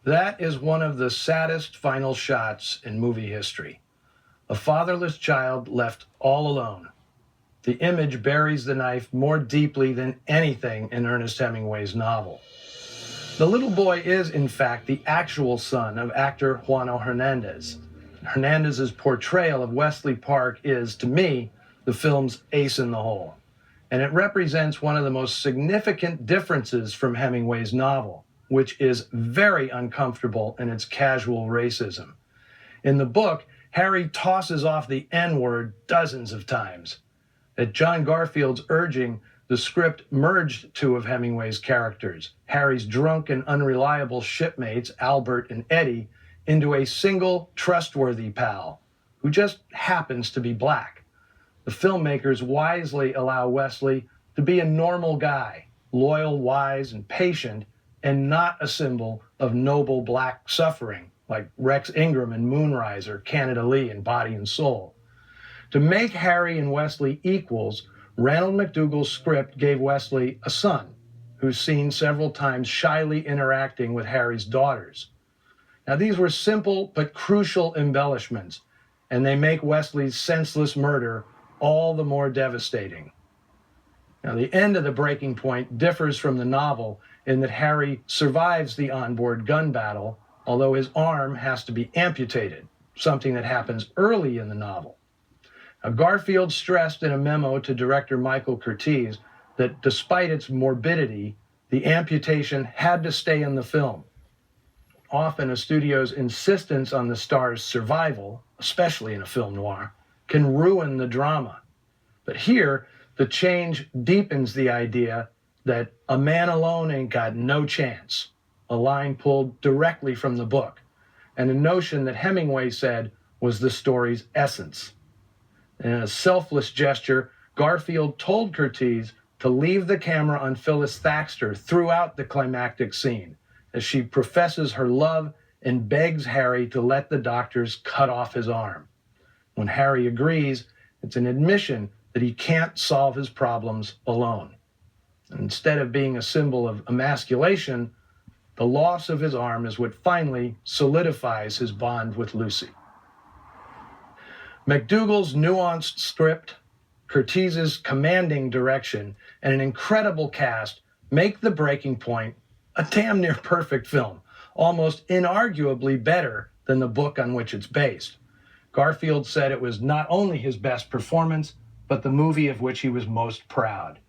That is one of the saddest final shots in movie history. A fatherless child left all alone. The image buries the knife more deeply than anything in Ernest Hemingway's novel. The little boy is, in fact, the actual son of actor Juano Hernandez. Hernandez's portrayal of Wesley Park is, to me, the film's ace in the hole. And it represents one of the most significant differences from Hemingway's novel, which is very uncomfortable in its casual racism. In the book, Harry tosses off the N-word dozens of times. At John Garfield's urging, the script merged two of Hemingway's characters, Harry's drunk and unreliable shipmates, Albert and Eddie, into a single, trustworthy pal, who just happens to be black. The filmmakers wisely allow Wesley to be a normal guy, loyal, wise, and patient, and not a symbol of noble black suffering, like Rex Ingram in Moonrise or Canada Lee in Body and Soul. To make Harry and Wesley equals, Ranald McDougall's script gave Wesley a son, who's seen several times shyly interacting with Harry's daughters. Now, these were simple but crucial embellishments, and they make Wesley's senseless murder all the more devastating. Now, the end of The Breaking Point differs from the novel in that Harry survives the onboard gun battle, although his arm has to be amputated, something that happens early in the novel. Now, Garfield stressed in a memo to director Michael Curtiz that despite its morbidity, the amputation had to stay in the film. Often a studio's insistence on the star's survival, especially in a film noir, can ruin the drama. But here, the change deepens the idea that a man alone ain't got no chance, a line pulled directly from the book, and a notion that Hemingway said was the story's essence. In a selfless gesture, Garfield told Curtiz to leave the camera on Phyllis Thaxter throughout the climactic scene, as she professes her love and begs Harry to let the doctors cut off his arm. When Harry agrees, it's an admission that he can't solve his problems alone. And instead of being a symbol of emasculation, the loss of his arm is what finally solidifies his bond with Lucy. McDougall's nuanced script, Curtiz's commanding direction, and an incredible cast make The Breaking Point a damn near perfect film, almost inarguably better than the book on which it's based. Garfield said it was not only his best performance, but the movie of which he was most proud.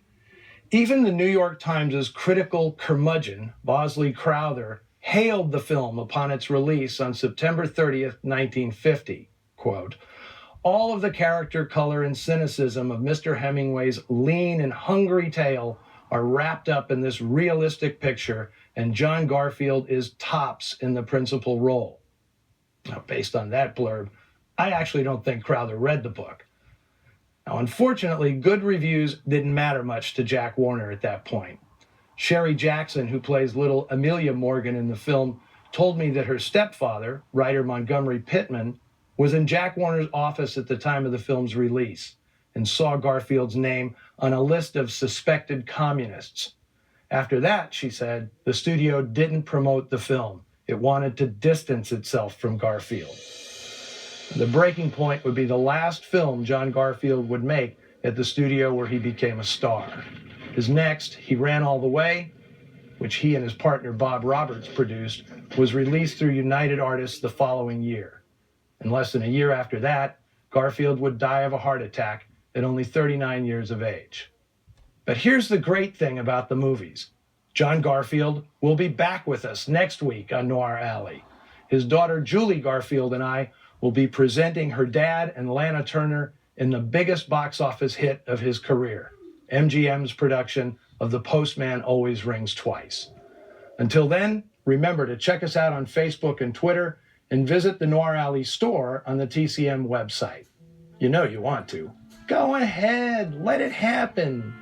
Even the New York Times' critical curmudgeon, Bosley Crowther, hailed the film upon its release on September 30th, 1950. Quote, "All of the character, color, and cynicism of Mr. Hemingway's lean and hungry tale are wrapped up in this realistic picture, and John Garfield is tops in the principal role." Now, based on that blurb, I actually don't think Crowther read the book. Now, unfortunately, good reviews didn't matter much to Jack Warner at that point. Sherry Jackson, who plays little Amelia Morgan in the film, told me that her stepfather, writer Montgomery Pittman, was in Jack Warner's office at the time of the film's release and saw Garfield's name on a list of suspected communists. After that, she said, the studio didn't promote the film. It wanted to distance itself from Garfield. The Breaking Point would be the last film John Garfield would make at the studio where he became a star. His next, He Ran All the Way, which he and his partner Bob Roberts produced, was released through United Artists the following year. And less than a year after that, Garfield would die of a heart attack at only 39 years of age. But here's the great thing about the movies. John Garfield will be back with us next week on Noir Alley. His daughter Julie Garfield and I will be presenting her dad and Lana Turner in the biggest box office hit of his career, MGM's production of The Postman Always Rings Twice. Until then, remember to check us out on Facebook and Twitter and visit the Noir Alley store on the TCM website. You know you want to. Go ahead, let it happen.